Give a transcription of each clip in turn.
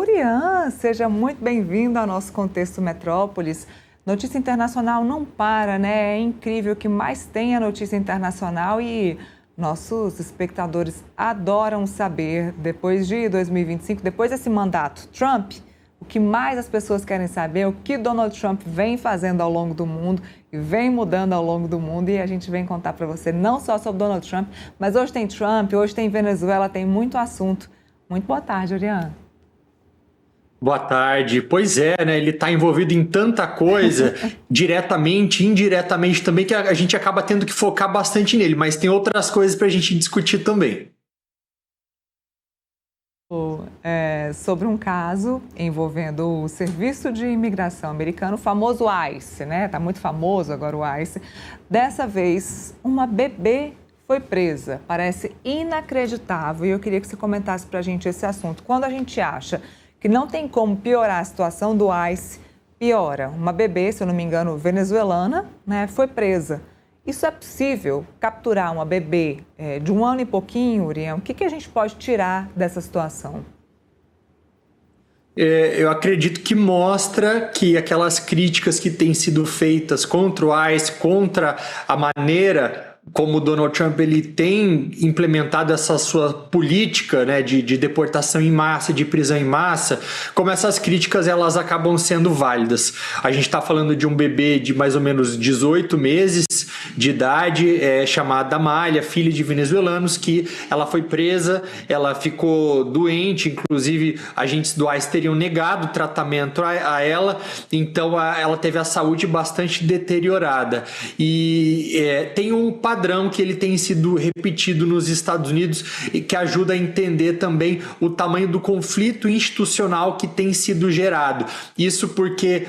Urian, seja muito bem-vindo ao nosso Contexto Metrópolis. Notícia internacional não para, né? É incrível que mais tem a notícia internacional e nossos espectadores adoram saber, depois de 2025, depois desse mandato Trump, o que mais as pessoas querem saber, o que Donald Trump vem fazendo ao longo do mundo e vem mudando ao longo do mundo, e a gente vem contar para você não só sobre Donald Trump, mas hoje tem Trump, hoje tem Venezuela, tem muito assunto. Muito boa tarde, Urian. Boa tarde. Pois é, né? Ele está envolvido em tanta coisa, diretamente, indiretamente também, que a gente acaba tendo que focar bastante nele, mas tem outras coisas para a gente discutir também. Sobre um caso envolvendo o Serviço de Imigração americano, o famoso ICE, né? Está muito famoso agora o ICE. Dessa vez, uma bebê foi presa. Parece inacreditável e eu queria que você comentasse para a gente esse assunto. Quando a gente acha que não tem como piorar a situação do ICE, piora. Uma bebê, se eu não me engano, venezuelana, né, foi presa. Isso é possível? Capturar uma bebê de 1 ano e pouquinho, Urian? O que a gente pode tirar dessa situação? Eu acredito que mostra que aquelas críticas que têm sido feitas contra o ICE, contra a maneira como o Donald Trump ele tem implementado essa sua política, né, de deportação em massa, de prisão em massa, como essas críticas elas acabam sendo válidas. A gente está falando de um bebê de mais ou menos 18 meses de idade, chamada Amália, filha de venezuelanos, que ela foi presa, ela ficou doente, inclusive agentes do ICE teriam negado o tratamento a ela, então ela teve a saúde bastante deteriorada. E tem um padrão que ele tem sido repetido nos Estados Unidos e que ajuda a entender também o tamanho do conflito institucional que tem sido gerado. Isso porque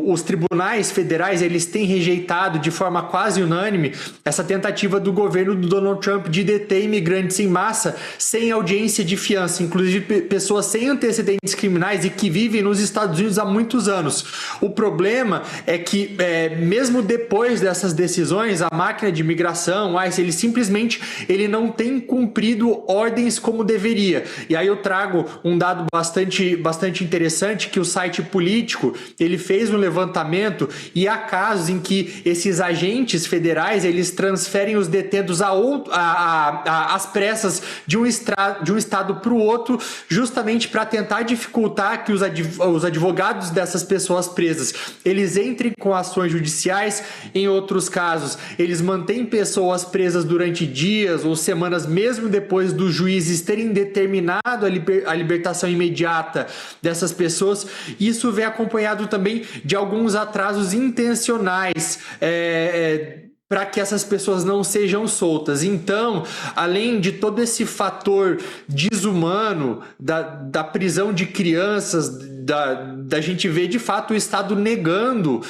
os tribunais federais eles têm rejeitado de forma quase unânime essa tentativa do governo do Donald Trump de deter imigrantes em massa sem audiência de fiança, inclusive pessoas sem antecedentes criminais e que vivem nos Estados Unidos há muitos anos. O problema é que mesmo depois dessas decisões, a máquina de imigração, o ICE, ele não tem cumprido ordens como deveria. E aí eu trago um dado bastante interessante, que o site Político, ele fez um levantamento e há casos em que esses agentes federais, eles transferem os detentos às pressas de um estado para o outro, justamente para tentar dificultar que os advogados dessas pessoas presas, eles entrem com ações judiciais. Em outros casos, eles mantêm pessoas presas durante dias ou semanas, mesmo depois dos juízes terem determinado a libertação imediata dessas pessoas. Isso vem acompanhado também de alguns atrasos intencionais, para que essas pessoas não sejam soltas. Então, além de todo esse fator desumano da prisão de crianças, da gente ver de fato o Estado negando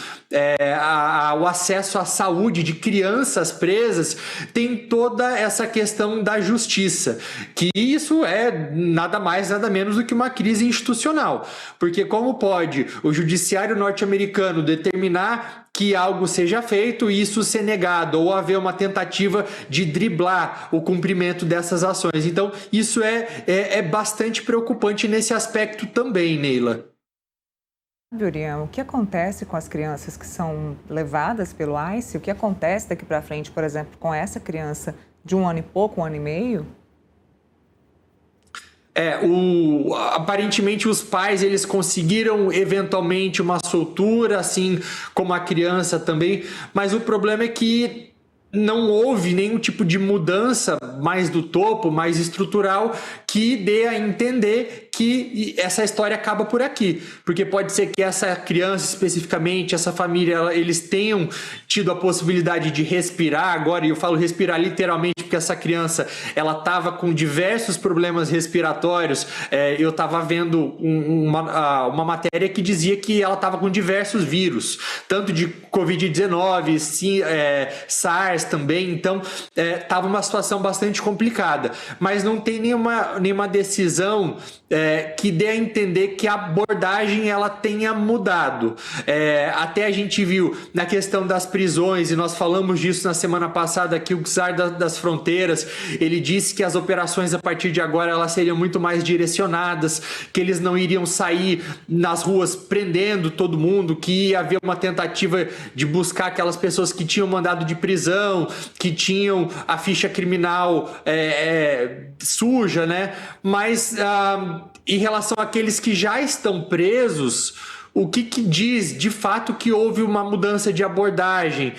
o acesso à saúde de crianças presas, tem toda essa questão da justiça, que isso é nada mais, nada menos do que uma crise institucional, porque como pode o judiciário norte-americano determinar que algo seja feito e isso ser negado, ou haver uma tentativa de driblar o cumprimento dessas ações. Então, isso é bastante preocupante nesse aspecto também, Neila. Urian, o que acontece com as crianças que são levadas pelo ICE? O que acontece daqui para frente, por exemplo, com essa criança de 1 ano e pouco, 1 ano e meio? Aparentemente os pais eles conseguiram eventualmente uma soltura, assim como a criança também, mas o problema é que não houve nenhum tipo de mudança mais do topo, mais estrutural, que dê a entender que essa história acaba por aqui. Porque pode ser que essa criança especificamente, essa família, eles tenham tido a possibilidade de respirar agora, e eu falo respirar literalmente porque essa criança, ela estava com diversos problemas respiratórios. Eu estava vendo uma matéria que dizia que ela estava com diversos vírus, tanto de Covid-19, SARS também, então estava uma situação bastante complicada, mas não tem nenhuma decisão que dê a entender que a abordagem ela tenha mudado. Até a gente viu na questão das prisões, e nós falamos disso na semana passada, que o czar das fronteiras, ele disse que as operações a partir de agora elas seriam muito mais direcionadas, que eles não iriam sair nas ruas prendendo todo mundo, que ia haver uma tentativa de buscar aquelas pessoas que tinham mandado de prisão, que tinham a ficha criminal suja, né? Mas em relação àqueles que já estão presos, o que diz de fato que houve uma mudança de abordagem?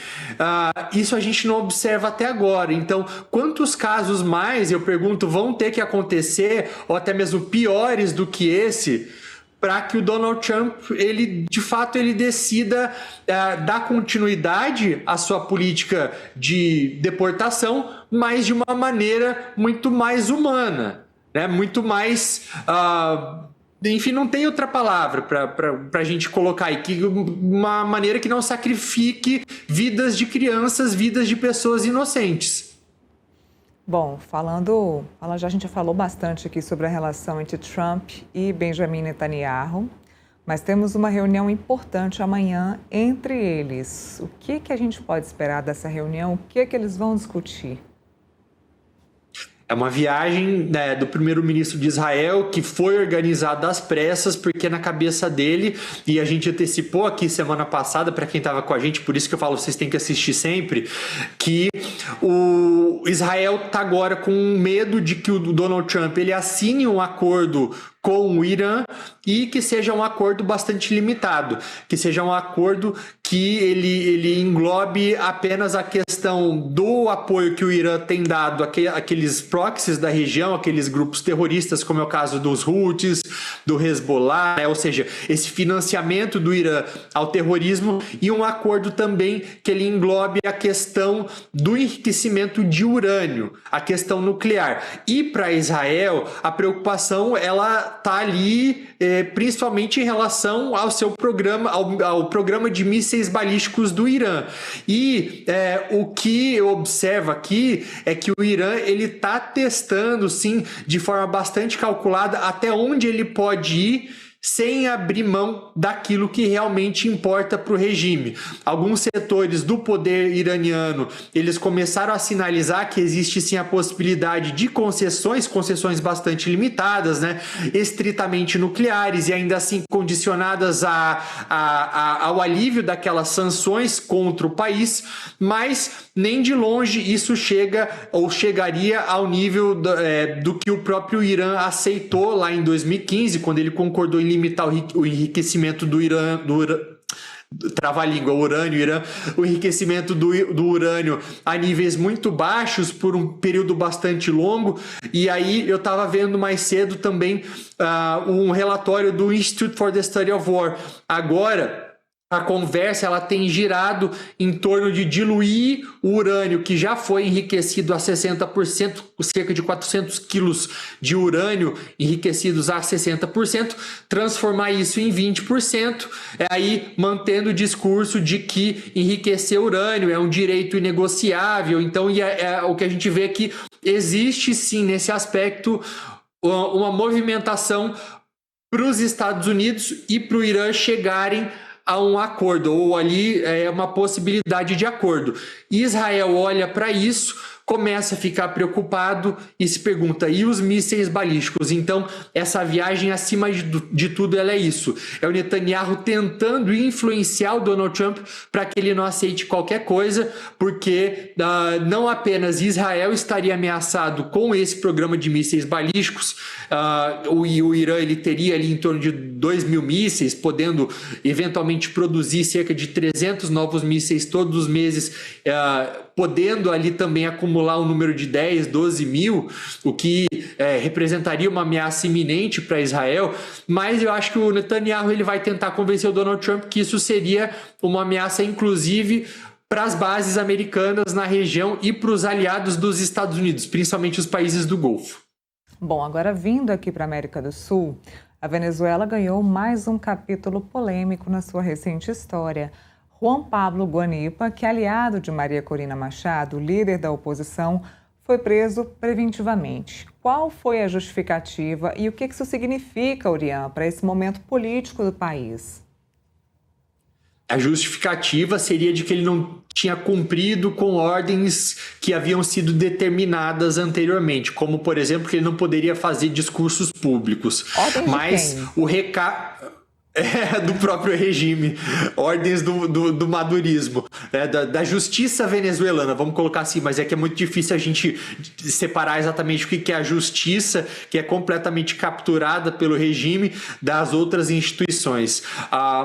Isso a gente não observa até agora. Então, quantos casos mais, eu pergunto, vão ter que acontecer, ou até mesmo piores do que esse, para que o Donald Trump, ele decida dar continuidade à sua política de deportação, mas de uma maneira muito mais humana, né? Muito mais... enfim, não tem outra palavra para a gente colocar aí, uma maneira que não sacrifique vidas de crianças, vidas de pessoas inocentes. Bom, a gente já falou bastante aqui sobre a relação entre Trump e Benjamin Netanyahu, mas temos uma reunião importante amanhã entre eles. O que a gente pode esperar dessa reunião? O que eles vão discutir? É uma viagem, né, do primeiro-ministro de Israel que foi organizada às pressas, porque na cabeça dele, e a gente antecipou aqui semana passada, para quem estava com a gente, por isso que eu falo, vocês têm que assistir sempre, que o Israel está agora com medo de que o Donald Trump ele assine um acordo com o Irã e que seja um acordo bastante limitado, que seja um acordo que ele englobe apenas a questão do apoio que o Irã tem dado àqueles proxies da região, aqueles grupos terroristas, como é o caso dos Houthis, do Hezbollah, né? Ou seja, esse financiamento do Irã ao terrorismo, e um acordo também que ele englobe a questão do enriquecimento de urânio, a questão nuclear. E para Israel, a preocupação ela está ali, principalmente em relação ao seu programa, ao programa de mísseis balísticos do Irã. E o que eu observo aqui é que o Irã ele está testando, sim, de forma bastante calculada até onde ele pode ir sem abrir mão daquilo que realmente importa para o regime. Alguns setores do poder iraniano, eles começaram a sinalizar que existe sim a possibilidade de concessões bastante limitadas, né, estritamente nucleares e ainda assim condicionadas ao alívio daquelas sanções contra o país, mas nem de longe isso chega ou chegaria ao nível do que o próprio Irã aceitou lá em 2015, quando ele concordou em limitar o enriquecimento do o enriquecimento do urânio a níveis muito baixos por um período bastante longo. E aí eu estava vendo mais cedo também um relatório do Institute for the Study of War. Agora, a conversa ela tem girado em torno de diluir o urânio que já foi enriquecido a 60%, cerca de 400 quilos de urânio enriquecidos a 60%, transformar isso em 20%, aí mantendo o discurso de que enriquecer urânio é um direito inegociável. Então, o que a gente vê é que existe sim nesse aspecto uma movimentação para os Estados Unidos e para o Irã chegarem a um acordo, ou ali é uma possibilidade de acordo. Israel olha para isso, começa a ficar preocupado e se pergunta, e os mísseis balísticos? Então, essa viagem, acima de tudo, ela é isso. É o Netanyahu tentando influenciar o Donald Trump para que ele não aceite qualquer coisa, porque não apenas Israel estaria ameaçado com esse programa de mísseis balísticos, o Irã ele teria ali em torno de 2.000 mísseis, podendo eventualmente produzir cerca de 300 novos mísseis todos os meses, podendo ali também acumular um número de 10, 12 mil, o que representaria uma ameaça iminente para Israel. Mas eu acho que o Netanyahu ele vai tentar convencer o Donald Trump que isso seria uma ameaça, inclusive, para as bases americanas na região e para os aliados dos Estados Unidos, principalmente os países do Golfo. Bom, agora vindo aqui para a América do Sul, a Venezuela ganhou mais um capítulo polêmico na sua recente história. Juan Pablo Guanipa, que é aliado de Maria Corina Machado, líder da oposição, foi preso preventivamente. Qual foi a justificativa e o que isso significa, Urian, para esse momento político do país? A justificativa seria de que ele não tinha cumprido com ordens que haviam sido determinadas anteriormente, como, por exemplo, que ele não poderia fazer discursos públicos. Ordens Mas de quem? o recado do próprio regime, ordens do madurismo, né? Da justiça venezuelana, vamos colocar assim, mas é que é muito difícil a gente separar exatamente o que é a justiça, que é completamente capturada pelo regime, das outras instituições.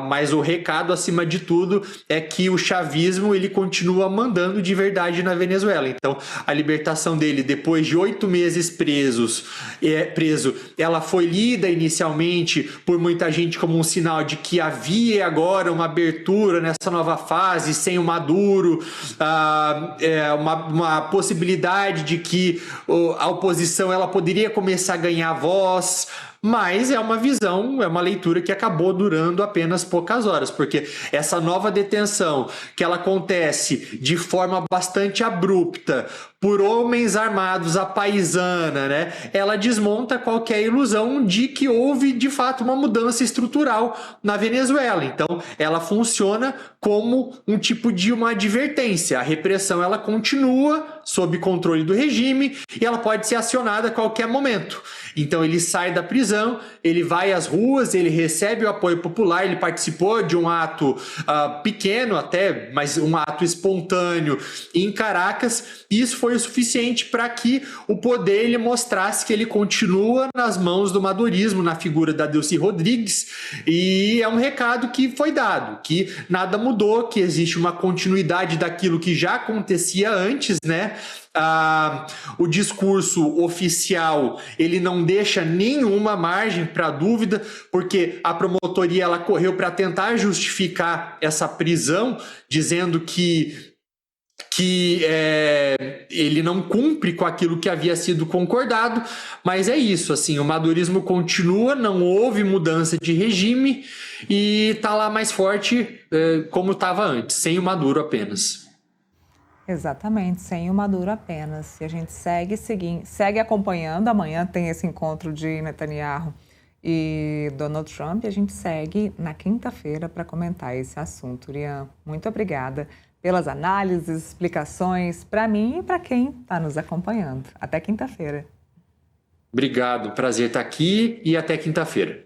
Mas o recado, acima de tudo, é que o chavismo ele continua mandando de verdade na Venezuela. Então, a libertação dele, depois de 8 meses preso, ela foi lida inicialmente por muita gente como um sinal de que havia agora uma abertura nessa nova fase sem o Maduro, uma possibilidade de que a oposição ela poderia começar a ganhar voz. Mas é uma visão, é uma leitura que acabou durando apenas poucas horas, porque essa nova detenção, que ela acontece de forma bastante abrupta, por homens armados à paisana, né? Ela desmonta qualquer ilusão de que houve, de fato, uma mudança estrutural na Venezuela. Então, ela funciona como um tipo de uma advertência. A repressão, ela continua sob controle do regime e ela pode ser acionada a qualquer momento. Então, ele sai da prisão, ele vai às ruas, ele recebe o apoio popular, ele participou de um ato pequeno até, mas um ato espontâneo em Caracas, e isso foi o suficiente para que o poder ele mostrasse que ele continua nas mãos do madurismo, na figura da Delcy Rodrigues, e é um recado que foi dado, que nada mudou, que existe uma continuidade daquilo que já acontecia antes, né? O discurso oficial ele não deixa nenhuma margem para dúvida, porque a promotoria ela correu para tentar justificar essa prisão, dizendo que ele não cumpre com aquilo que havia sido concordado, mas é isso, assim, o madurismo continua, não houve mudança de regime e está lá mais forte como estava antes, sem o Maduro apenas. Exatamente, sem o Maduro apenas. E a gente segue acompanhando. Amanhã tem esse encontro de Netanyahu e Donald Trump. E a gente segue na quinta-feira para comentar esse assunto. Urian, muito obrigada pelas análises, explicações, para mim e para quem está nos acompanhando. Até quinta-feira. Obrigado, prazer estar aqui e até quinta-feira.